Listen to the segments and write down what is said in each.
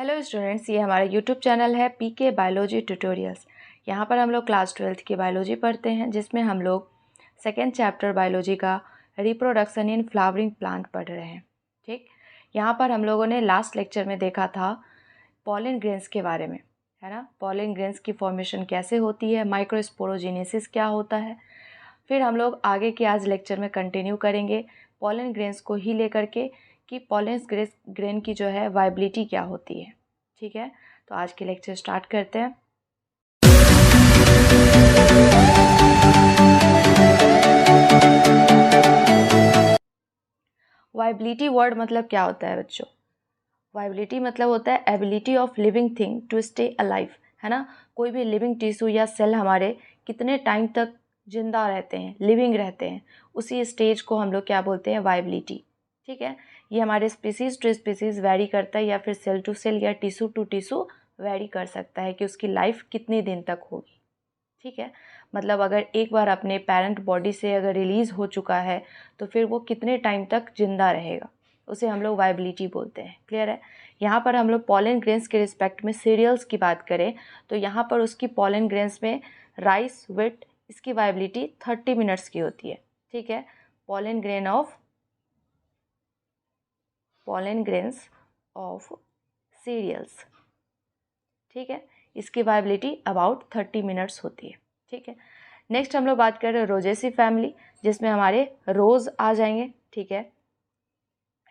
Hello students, ये हमारा YouTube channel है पीके बायोलॉजी ट्यूटोरियल्स। यहाँ पर हम लोग क्लास 12th की बायोलॉजी पढ़ते हैं, जिसमें हम लोग सेकेंड चैप्टर बायोलॉजी का रिप्रोडक्शन इन फ्लावरिंग प्लांट पढ़ रहे हैं। ठीक, यहाँ पर हम लोगों ने लास्ट लेक्चर में देखा था पॉलन ग्रेन्स के बारे में, है ना। पॉलन ग्रेन्स की फॉर्मेशन कैसे होती है, माइक्रोस्पोरोजेनेसिस क्या होता है। फिर हम लोग आगे के आज लेक्चर में कंटिन्यू करेंगे पॉलन ग्रेन्स को ही लेकर के कि पॉलन ग्रेन की जो है वाइबिलिटी क्या होती है। ठीक है, तो आज के लेक्चर स्टार्ट करते हैं। वाइबिलिटी वर्ड मतलब क्या होता है बच्चों? वाइबिलिटी मतलब होता है ability of living thing to stay alive, है ना। कोई भी लिविंग टिश्यू या सेल हमारे कितने टाइम तक जिंदा रहते हैं, लिविंग रहते हैं, उसी स्टेज को हम लोग क्या बोलते हैं? वाइबिलिटी। ठीक है, ये हमारे स्पीसीज टू स्पीसीज वैरी करता है, या फिर सेल टू सेल या टिश्यू टू टिश्यू वैरी कर सकता है कि उसकी लाइफ कितने दिन तक होगी। ठीक है, मतलब अगर एक बार अपने पेरेंट बॉडी से अगर रिलीज़ हो चुका है तो फिर वो कितने टाइम तक जिंदा रहेगा, उसे हम लोग वाइबिलिटी बोलते हैं। क्लियर है। यहाँ पर हम लोग पॉलन ग्रेन्स के रिस्पेक्ट में सीरियल्स की बात करें तो यहाँ पर उसकी पॉलन ग्रेन्स में राइस, व्हीट, इसकी वाइबिलिटी 30 मिनट्स की होती है। ठीक है, पॉलन ग्रेन्स ऑफ सीरियल्स, ठीक है, इसकी वाइबिलिटी अबाउट 30 मिनट्स होती है। ठीक है, नेक्स्ट हम लोग बात कर रहे हैं रोजेसी फैमिली, जिसमें हमारे रोज आ जाएंगे। ठीक है,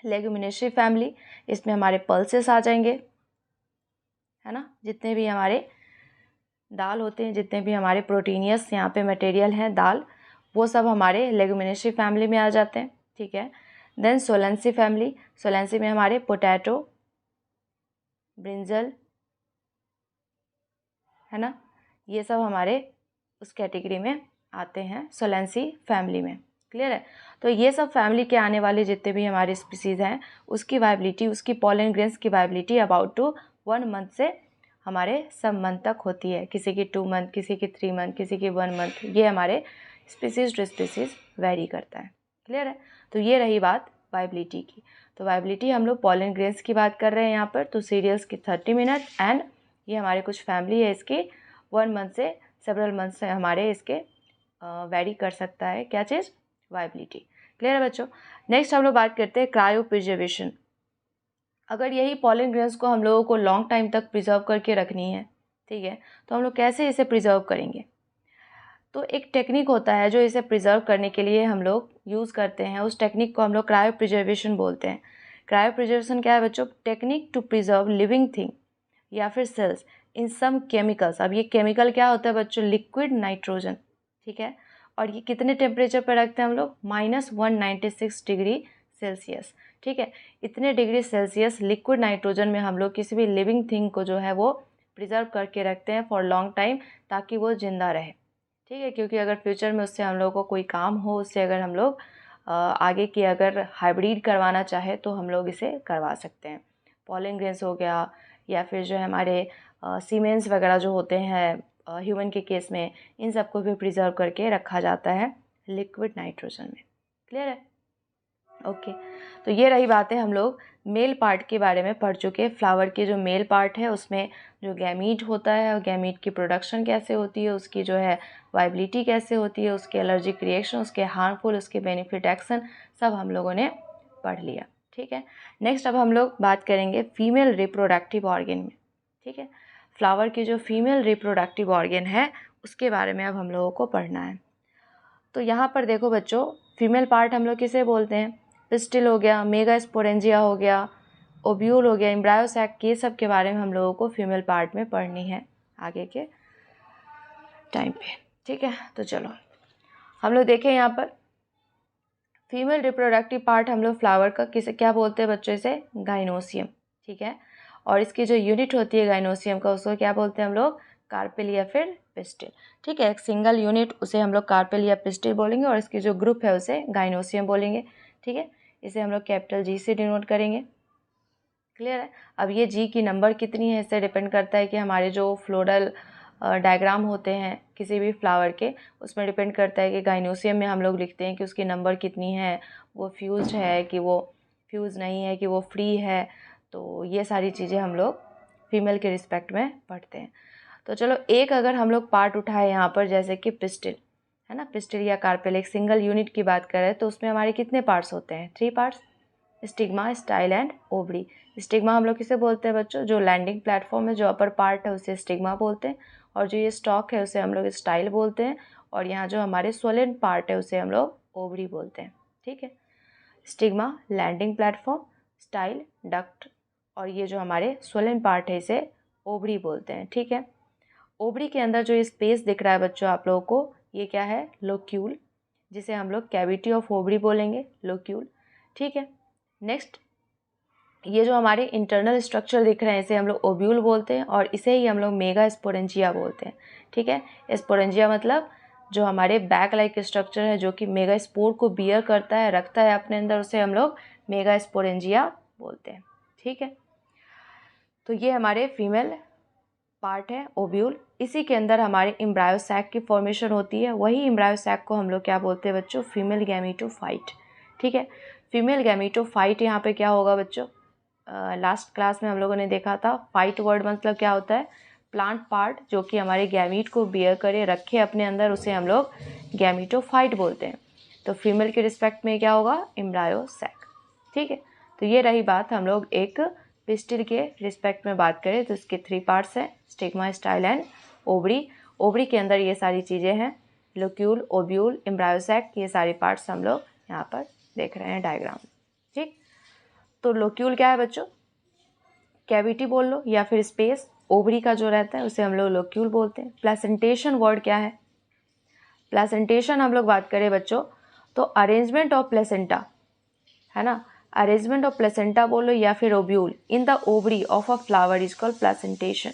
लेगुमिनेसी फैमिली, इसमें हमारे पल्सेस आ जाएंगे, है ना। जितने भी हमारे दाल होते हैं, जितने भी हमारे प्रोटीनियस यहाँ पे मटेरियल हैं दाल, वो सब हमारे लेगुमिनेसी फैमिली में आ जाते हैं। ठीक है, देन सोलेंसी फैमिली, सोलेंसी में हमारे पोटैटो, ब्रिंजल, है ना, ये सब हमारे उस कैटेगरी में आते हैं सोलेंसी फैमिली में। क्लियर है। तो ये सब फैमिली के आने वाले जितने भी हमारे स्पीसीज हैं, उसकी वाइबिलिटी, उसकी पॉलन ग्रेन्स की वाइबिलिटी अबाउट टू 1 मंथ से हमारे सब मंथ तक होती है। किसी की 2 मंथ, किसी की 3 मंथ, किसी की 1 मंथ, ये हमारे स्पीसीज टू स्पीसीज वेरी करता है। क्लियर है। तो ये रही बात वाइबिलिटी की। तो वाइबिलिटी हम लोग पॉलन ग्रेन्स की बात कर रहे हैं यहाँ पर, तो सीरियल्स की 30 मिनट, एंड ये हमारे कुछ फैमिली है इसकी 1 मंथ से सेवरल मंथ से हमारे इसके वेरी कर सकता है क्या चीज़? वाइबिलिटी। क्लियर है बच्चों। नेक्स्ट हम लोग बात करते हैं क्रायो प्रिजर्वेशन। अगर यही पॉलन ग्रेन्स को हम लोगों को लॉन्ग टाइम तक प्रिजर्व करके रखनी है, ठीक है, तो हम लोग कैसे इसे प्रिजर्व करेंगे? तो एक टेक्निक होता है जो इसे प्रिजर्व करने के लिए हम लोग यूज़ करते हैं, उस टेक्निक को हम लोग क्रायो प्रिजर्वेशन बोलते हैं। क्रायो प्रिजर्वेशन क्या है बच्चों? Technique to preserve living thing या फिर सेल्स इन सम केमिकल्स। अब ये केमिकल क्या होता है बच्चों? Liquid nitrogen. ठीक है, और ये कितने टेम्परेचर पर रखते हैं हम लोग? -196 डिग्री सेल्सियस। ठीक है, इतने डिग्री सेल्सियस लिक्विड नाइट्रोजन में हम लोग किसी भी लिविंग थिंग को जो है वो प्रिजर्व करके रखते हैं फॉर लॉन्ग टाइम, ताकि वो जिंदा रहे। ठीक है, क्योंकि अगर फ्यूचर में उससे हम लोग को कोई काम हो, उससे अगर हम लोग आगे की अगर हाइब्रिड करवाना चाहे तो हम लोग इसे करवा सकते हैं। पॉलन ग्रेन्स हो गया, या फिर जो है हमारे सीमेंस वगैरह जो होते हैं ह्यूमन के केस में, इन सबको भी प्रिजर्व करके रखा जाता है लिक्विड नाइट्रोजन में। क्लियर है। ओके, तो ये रही बात है, हम लोग मेल पार्ट के बारे में पढ़ चुके। फ्लावर के जो मेल पार्ट है उसमें जो गैमीट होता है, और गैमीट की प्रोडक्शन कैसे होती है, उसकी जो है वाइबिलिटी कैसे होती है, उसके एलर्जिक रिएक्शन, उसके हार्मफुल, उसके बेनिफिट एक्शन, सब हम लोगों ने पढ़ लिया। ठीक है, नेक्स्ट अब हम लोग बात करेंगे फीमेल रिप्रोडक्टिव ऑर्गन में। ठीक है, फ्लावर की जो फीमेल रिप्रोडक्टिव ऑर्गन है उसके बारे में अब हम लोगों को पढ़ना है। तो यहाँ पर देखो बच्चों, फीमेल पार्ट हम लोग किसे बोलते हैं? पिस्टिल हो गया, मेगास्पोरेंजिया हो गया, ओब्यूल हो गया, एम्ब्रायो सैक, ये सब के बारे में हम लोगों को फीमेल पार्ट में पढ़नी है आगे के टाइम पे। ठीक है, तो चलो हम लोग देखें यहाँ पर फीमेल रिप्रोडक्टिव पार्ट हम लोग फ्लावर का किसे क्या बोलते हैं बच्चों? इसे गाइनोसियम। ठीक है, और इसकी जो यूनिट होती है गाइनोसियम का, उसको क्या बोलते हैं हम लोग? कार्पेल या फिर पिस्टिल। ठीक है, एक सिंगल यूनिट, उसे हम लोग कार्पेल या पिस्टिल बोलेंगे, और इसकी जो ग्रुप है उसे गाइनोसियम बोलेंगे। ठीक है, इसे हम लोग कैपिटल जी से डिनोट करेंगे। क्लियर है। अब ये जी की नंबर कितनी है, इससे डिपेंड करता है कि हमारे जो फ्लोरल डायग्राम होते हैं किसी भी फ्लावर के, उसमें डिपेंड करता है कि गाइनोसियम में हम लोग लिखते हैं कि उसकी नंबर कितनी है, वो फ्यूज्ड है कि वो फ्यूज नहीं है, कि वो फ्री है। तो ये सारी चीज़ें हम लोग फीमेल के रिस्पेक्ट में पढ़ते हैं। तो चलो एक अगर हम लोग पार्ट उठाए यहाँ पर, जैसे कि पिस्टिल है ना, पिस्टिल या कार्पेल, एक सिंगल यूनिट की बात करें तो उसमें हमारे कितने पार्ट्स होते हैं? 3 parts, stigma, style and ovary. Stigma हम लोग किसे बोलते हैं बच्चों? जो लैंडिंग प्लेटफॉर्म है, जो अपर पार्ट है उसे स्टिग्मा बोलते हैं, और जो ये स्टॉक है उसे हम लोग स्टाइल बोलते हैं, और यहाँ जो हमारे सोलेन पार्ट है उसे हम लोग ओवरी बोलते हैं। ठीक है, stigma landing platform, style duct, और ये जो हमारे सोलेन पार्ट है इसे ओवरी बोलते हैं। ठीक है, ओवरी के अंदर जो ये स्पेस दिख रहा है बच्चों आप लोगों को, ये क्या है? लोक्यूल, जिसे हम लोग कैविटी ऑफ ओवरी बोलेंगे, लोक्यूल। ठीक है, नेक्स्ट ये जो हमारे इंटरनल स्ट्रक्चर दिख रहे हैं इसे हम लोग ओव्यूल बोलते हैं, और इसे ही हम लोग मेगा स्पोरेंजिया बोलते हैं। ठीक है, स्पोरेंजिया मतलब जो हमारे बैक लाइक स्ट्रक्चर है जो कि मेगा स्पोर को बियर करता है, रखता है अपने अंदर, उसे हम लोग मेगा स्पोरेंजिया बोलते हैं। ठीक है, तो ये हमारे फीमेल पार्ट है ओव्यूल। इसी के अंदर हमारे एम्ब्रायो सैक की फॉर्मेशन होती है, वही एम्ब्रायो सैक को हम लोग क्या बोलते हैं बच्चों? Female gametophyte. ठीक है, फीमेल गैमेटोफाइट यहाँ पे क्या होगा बच्चों? लास्ट क्लास में हम लोगों ने देखा था, फाइट वर्ड मतलब क्या होता है? प्लांट पार्ट जो कि हमारे गैमीट को बियर करे, रखे अपने अंदर, उसे हम लोग गैमेटोफाइट बोलते हैं। तो फीमेल के रिस्पेक्ट में क्या होगा? Embryo sac. ठीक है, तो ये रही बात, हम लोग एक पिस्टिल के रिस्पेक्ट में बात करें तो इसके 3 पार्ट्स हैं, stigma, style and ovary. Ovary के अंदर ये सारी चीज़ें हैं, लोक्यूल, ओव्यूल, एम्ब्रायो सैक, ये सारी पार्ट्स हम लोग यहाँ पर देख रहे हैं डायग्राम। ठीक, तो लोक्यूल क्या है बच्चों? कैविटी बोल लो या फिर स्पेस, ओवरी का जो रहता है उसे हम लोग लोक्यूल बोलते हैं। प्लेसेंटेशन वर्ड क्या है? प्लेसेंटेशन हम लोग बात करें बच्चों तो अरेंजमेंट ऑफ प्लेसेंटा है ना, अरेंजमेंट ऑफ प्लेसेंटा बोलो या फिर ovule in the ovary of a flower is called placentation.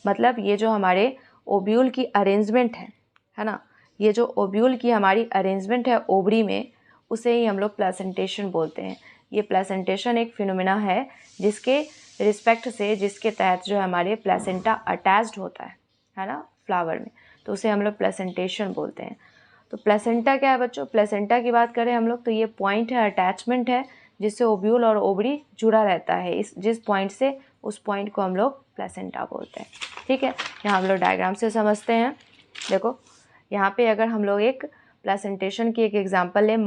मतलब ये जो हमारे ओव्यूल की अरेंजमेंट है ना, ये जो ओव्यूल की हमारी अरेंजमेंट है ओवरी में, उसे ही हम लोग प्लेसेंटेशन बोलते हैं। ये प्लेसेंटेशन एक फिनोमेना है जिसके रिस्पेक्ट से, जिसके तहत जो हमारे प्लेसेंटा अटैच्ड होता है ना फ्लावर में, तो उसे हम लोग प्लेसेंटेशन बोलते हैं। तो प्लेसेंटा क्या है बच्चों? प्लेसेंटा की बात करें हम लोग तो ये पॉइंट है, अटैचमेंट है, जिससे ओव्यूल और ओवरी जुड़ा रहता है। इस जिस पॉइंट से उस पॉइंट को हम लोग प्लेसेंटा बोलते हैं। ठीक है, यहाँ हम लोग डायग्राम से समझते हैं। देखो यहाँ पे अगर हम लोग एक प्लेसेंटेशन की एक एग्जांपल लें,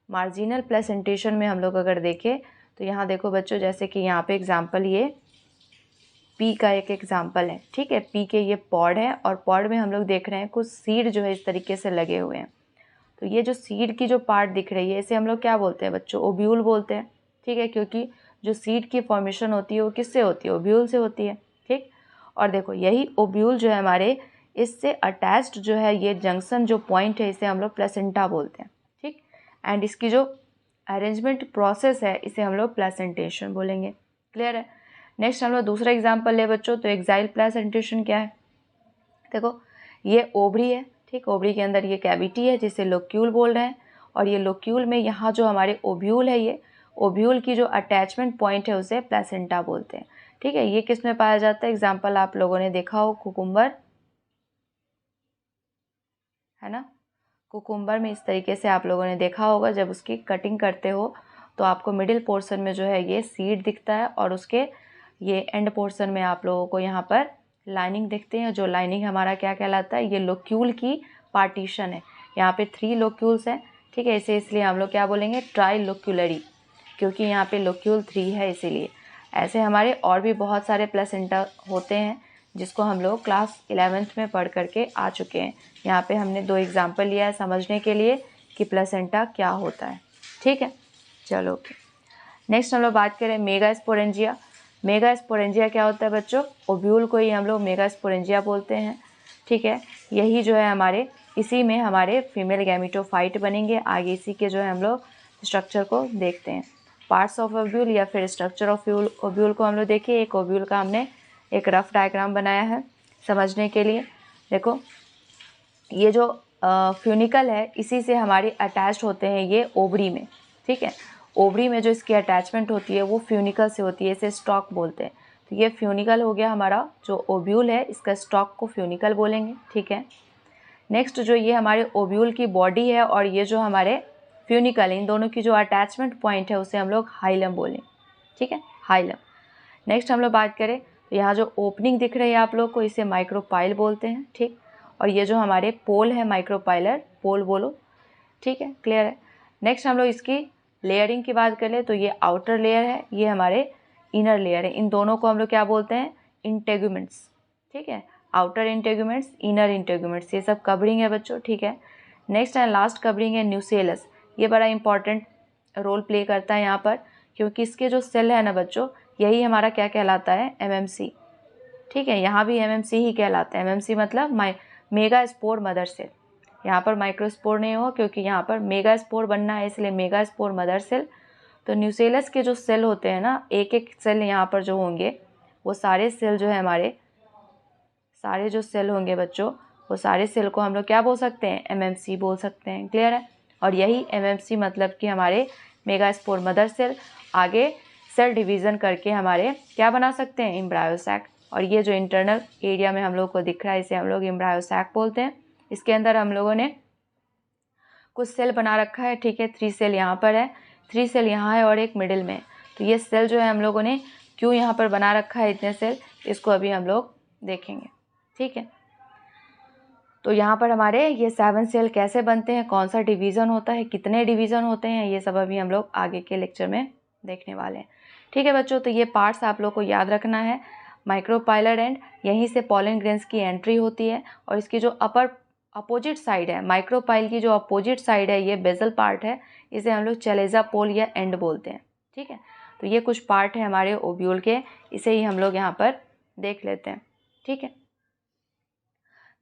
मार्जिनल प्लेसेंटेशन में हम लोग अगर देखें तो यहाँ देखो बच्चों, जैसे कि यहाँ पे एग्जांपल ये पी का एक एग्जांपल है। ठीक है, पी के ये पॉड है और पॉड में हम लोग देख रहे हैं कुछ सीड जो है इस तरीके से लगे हुए हैं। तो ये जो सीड की जो पार्ट दिख रही है इसे हम लोग क्या बोलते हैं बच्चों? ओव्यूल बोलते हैं। ठीक है, क्योंकि जो सीड की फॉर्मेशन होती है वो किससे होती है? ओव्यूल से होती है। ठीक, और देखो यही ओव्यूल जो है हमारे, इससे अटैच्ड जो है ये जंक्शन जो पॉइंट है इसे हम लोग प्लेसेंटा बोलते हैं। ठीक, एंड इसकी जो अरेंजमेंट प्रोसेस है इसे हम लोग प्लेसेंटेशन बोलेंगे। क्लियर है? नेक्स्ट हम लोग दूसरा एग्जाम्पल ले बच्चों, तो एक्साइल प्लेसेंटेशन क्या है? देखो ये ओवरी है। ठीक, ओवरी के अंदर ये कैविटी है जिसे लोक्यूल बोल रहे हैं, और ये लोक्यूल में यहाँ जो हमारे ओव्यूल है, ये ओव्यूल की जो अटैचमेंट पॉइंट है उसे प्लेसेंटा बोलते हैं। ठीक है, ये किस में पाया जाता है? एग्जाम्पल आप लोगों ने देखा हो, कुकुम्बर है ना, कुकुम्बर में इस तरीके से आप लोगों ने देखा होगा, जब उसकी कटिंग करते हो तो आपको मिडिल पोर्शन में जो है ये सीड दिखता है, और उसके ये एंड पोर्शन में आप लोगों को यहाँ पर लाइनिंग दिखते हैं। जो लाइनिंग हमारा क्या कहलाता है? ये लोक्यूल की पार्टीशन है। यहाँ पे 3 लोक्यूल्स हैं। ठीक है, इसे इसलिए हम लोग क्या बोलेंगे? ट्राई लोक्यूलरी, क्योंकि यहाँ पे लोक्यूल 3 है इसीलिए। ऐसे हमारे और भी बहुत सारे प्लेसेंटा होते हैं जिसको हम लोग क्लास 11th में पढ़ करके आ चुके हैं। यहाँ पे हमने 2 एग्जाम्पल लिया है समझने के लिए कि प्लेसेंटा क्या होता है। ठीक है, चलो ओके। नेक्स्ट हम लोग बात करें मेगा स्पोरेंजिया। मेगा स्पोरेंजिया क्या होता है बच्चों? ओव्यूल को ही हम लोग मेगा स्पोरेंजिया बोलते हैं। ठीक है, यही जो है हमारे, इसी में हमारे फीमेल गैमेटोफाइट बनेंगे। आगे इसी के जो है हम लोग स्ट्रक्चर को देखते हैं। पार्ट्स ऑफ ओव्यूल या फिर स्ट्रक्चर ऑफ ओव्यूल को हम लोग देखिए। एक ओव्यूल का हमने एक रफ डायग्राम बनाया है समझने के लिए। देखो ये जो फ्यूनिकल है इसी से हमारे अटैच्ड होते हैं ये ओवरी में। ठीक है, ओवरी में जो इसकी अटैचमेंट होती है वो फ्यूनिकल से होती है, इसे स्टॉक बोलते हैं। तो ये फ्यूनिकल हो गया हमारा जो ओव्यूल है, इसका स्टॉक को फ्यूनिकल बोलेंगे। ठीक है, नेक्स्ट जो ये हमारे ओव्यूल की बॉडी है और ये जो हमारे फ्यूनिकल, इन दोनों की जो अटैचमेंट पॉइंट है उसे हम लोग हाइलम बोलें। ठीक है, हाइलम। नेक्स्ट हम लोग बात करें तो यहाँ जो ओपनिंग दिख रही है आप लोग को, इसे माइक्रोपाइल बोलते हैं, ठीक। और ये जो हमारे पोल है माइक्रोपाइलर पोल बोलो, ठीक है, क्लियर है। नेक्स्ट हम लोग इसकी लेयरिंग की बात कर ले तो ये आउटर लेयर है, ये हमारे इनर लेयर है। इन दोनों को हम लोग क्या बोलते हैं, इंटेगुमेंट्स, ठीक है। आउटर इंटेगुमेंट्स, इनर इंटेगुमेंट्स, ये सब कवरिंग है बच्चों, ठीक है। नेक्स्ट एंड लास्ट कवरिंग है न्यूसेलस। ये बड़ा इंपॉर्टेंट रोल प्ले करता है यहाँ पर, क्योंकि इसके जो सेल है ना बच्चों, यही हमारा क्या कहलाता है, एमएमसी, ठीक है। यहाँ भी एमएमसी ही कहलाता है। एमएमसी मतलब मेगा स्पोर मदर सेल। यहाँ पर माइक्रोस्पोर नहीं हो, क्योंकि यहाँ पर मेगा स्पोर बनना है, इसलिए मेगा स्पोर मदर सेल। तो न्यूसेलस के जो सेल होते हैं ना, एक एक सेल यहाँ पर जो होंगे, वो सारे सेल जो है हमारे, सारे जो सेल होंगे बच्चों, वो सारे सेल को हम लोग क्या बोल सकते हैं, एमएमसी बोल सकते हैं, क्लियर है। और यही एमएमसी मतलब कि हमारे मेगा स्पोर मदर सेल आगे सेल डिवीज़न करके हमारे क्या बना सकते हैं, एम्ब्रायो सैक। और ये जो इंटरनल एरिया में हम लोग को दिख रहा है, इसे हम लोग एम्ब्रायो सैक बोलते हैं। इसके अंदर हम लोगों ने कुछ सेल बना रखा है, ठीक है। 3 सेल यहाँ पर है, 3 सेल यहाँ है और एक मिडिल में। तो ये सेल जो है हम लोगों ने क्यों यहाँ पर बना रखा है इतने सेल, इसको अभी हम लोग देखेंगे, ठीक है। तो यहाँ पर हमारे ये 7 सेल कैसे बनते हैं, कौन सा डिवीज़न होता है, कितने डिवीज़न होते हैं, ये सब अभी हम लोग आगे के लेक्चर में देखने वाले हैं, ठीक है बच्चों। तो ये पार्ट्स आप लोग को याद रखना है। माइक्रोपाइलर एंड, यहीं से पॉलन ग्रेन्स की एंट्री होती है। और इसकी जो अपोजिट साइड है, माइक्रोपाइल की जो अपोजिट साइड है, ये बेजल पार्ट है, इसे हम लोग चलेजा पोल या एंड बोलते हैं, ठीक है। तो ये कुछ पार्ट है हमारे ओव्यूल के, इसे ही हम लोग यहाँ पर देख लेते हैं, ठीक है।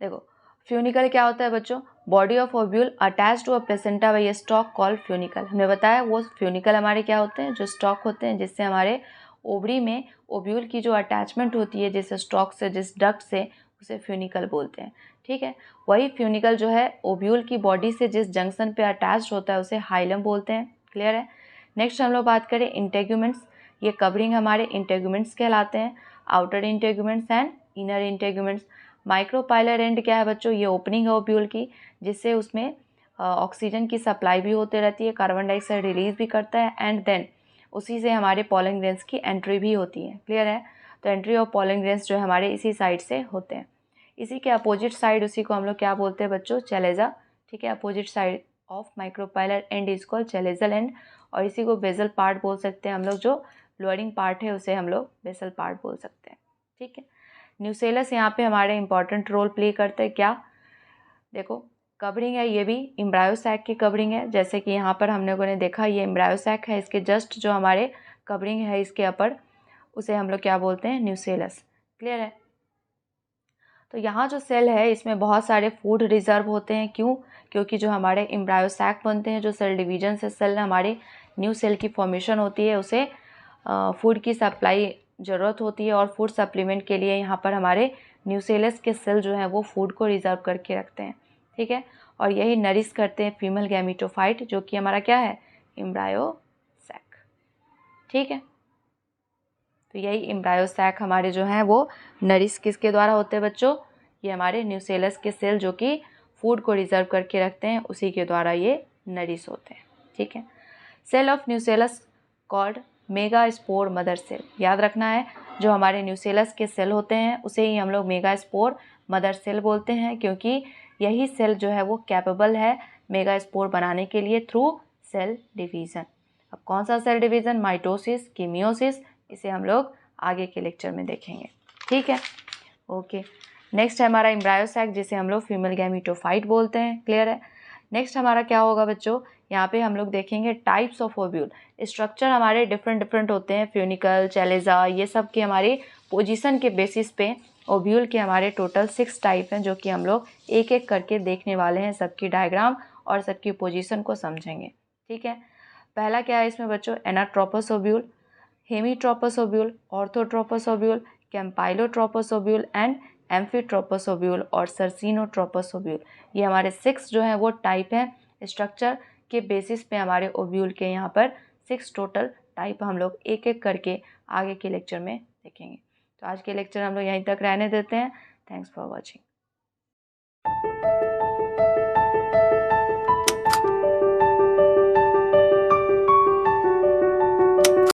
देखो फ्यूनिकल क्या होता है बच्चों, body of ovule attach to a placenta by a stalk called funicle. हमने बताया वो फ्यूनिकल हमारे क्या होते हैं, जो स्टॉक होते हैं, जिससे हमारे ओवरी में ओव्यूल की जो अटैचमेंट होती है जिस स्टॉक से, जिस डक्ट से, उसे फ्यूनिकल बोलते हैं, ठीक है। वही फ्यूनिकल जो है ओव्यूल की बॉडी से जिस जंक्शन पे अटैच होता है उसे हाइलम बोलते हैं, क्लियर है। नेक्स्ट हम लोग बात करें इंटेगुमेंट्स। ये कवरिंग हमारे इंटेगुमेंट्स कहलाते हैं, outer integuments and inner integuments. Micropylar and क्या है बच्चों, ये ओपनिंग है ओव्यूल की, जिससे उसमें ऑक्सीजन की सप्लाई भी होती रहती है, कार्बन डाइऑक्साइड रिलीज भी करता है, एंड देन उसी से हमारे पॉलन ग्रेन्स की एंट्री भी होती है, क्लियर है। तो एंट्री ऑफ पॉलन ग्रेन्स जो हमारे इसी साइड से होते हैं। इसी के अपोजिट साइड, उसी को हम लोग क्या बोलते हैं बच्चों, चलेजा, ठीक है। Opposite side of micropylar and is called चलेजल and. और इसी को बेसल पार्ट बोल सकते हैं हम लोग, जो लोअरिंग पार्ट है उसे हम लोग बेसल पार्ट बोल सकते हैं, ठीक है। न्यूसेलस यहाँ पे हमारे इंपॉर्टेंट रोल प्ले करते हैं, क्या, देखो कवरिंग है, ये भी एम्ब्रायो सैक की कवरिंग है। जैसे कि यहाँ पर हम लोगों ने देखा, ये एम्ब्रायो सैक है, इसके जस्ट जो हमारे कवरिंग है इसके अपर, उसे हम लोग क्या बोलते हैं, न्यूसेलस, क्लियर है। तो यहाँ जो सेल है इसमें बहुत सारे फूड रिजर्व होते हैं, क्यों, क्योंकि जो हमारे एम्ब्रायो सैक बनते हैं, जो सेल डिवीजन से सेल हमारे न्यू सेल की फॉर्मेशन होती है, उसे फूड की सप्लाई ज़रूरत होती है। और फूड सप्लीमेंट के लिए यहाँ पर हमारे न्यूसेलस के सेल जो हैं वो फूड को रिजर्व करके रखते हैं, ठीक है। और यही नरिश करते हैं फीमेल गैमीटोफाइट, जो कि हमारा क्या है, एम्ब्रायो सैक, ठीक है। तो यही एम्ब्रायो सैक हमारे जो हैं वो नरिश किसके द्वारा होते हैं बच्चों, ये हमारे न्यूसेलस के सेल जो कि फूड को रिजर्व करके रखते हैं, उसी के द्वारा ये नरिश होते हैं, ठीक है। Cell of nucellus called megaspore mother cell, याद रखना है, जो हमारे न्यूसेलस के सेल होते हैं उसे ही हम लोग मेगा स्पोर मदर सेल बोलते हैं, क्योंकि यही सेल जो है वो कैपेबल है मेगा स्पोर बनाने के लिए थ्रू सेल डिवीज़न। अब कौन सा सेल डिवीज़न, माइटोसिस की मियोसिस, इसे हम लोग आगे के लेक्चर में देखेंगे, ठीक है, ओके। नेक्स्ट है हमारा एम्ब्रायो सैक, जिसे हम लोग फीमेल गैमीटोफाइट बोलते हैं, क्लियर है। नेक्स्ट हमारा क्या होगा बच्चों, यहाँ पे हम लोग देखेंगे टाइप्स ऑफ ओव्यूल। स्ट्रक्चर हमारे डिफरेंट होते हैं, फ्यूनिकल, चैलेजा, ये सब के हमारे पोजीशन के बेसिस पे ओव्यूल के हमारे टोटल 6 टाइप हैं, जो कि हम लोग एक एक करके देखने वाले हैं, सबकी डायग्राम और सबकी पोजीशन को समझेंगे, ठीक है। पहला क्या है इसमें बच्चों, anatropous ovule, hemitropous ovule, orthotropous ovule, campylotropous ovule and amphitropous ovule और सर्सिनोट्रोपस ओव्यूल। ये हमारे 6 जो हैं वो टाइप हैं। स्ट्रक्चर के बेसिस पे हमारे ओव्यूल के यहाँ पर 6 टोटल टाइप हम लोग एक एक करके आगे के लेक्चर में देखेंगे। तो आज के लेक्चर हम लोग यहीं तक रहने देते हैं। Thanks for watching.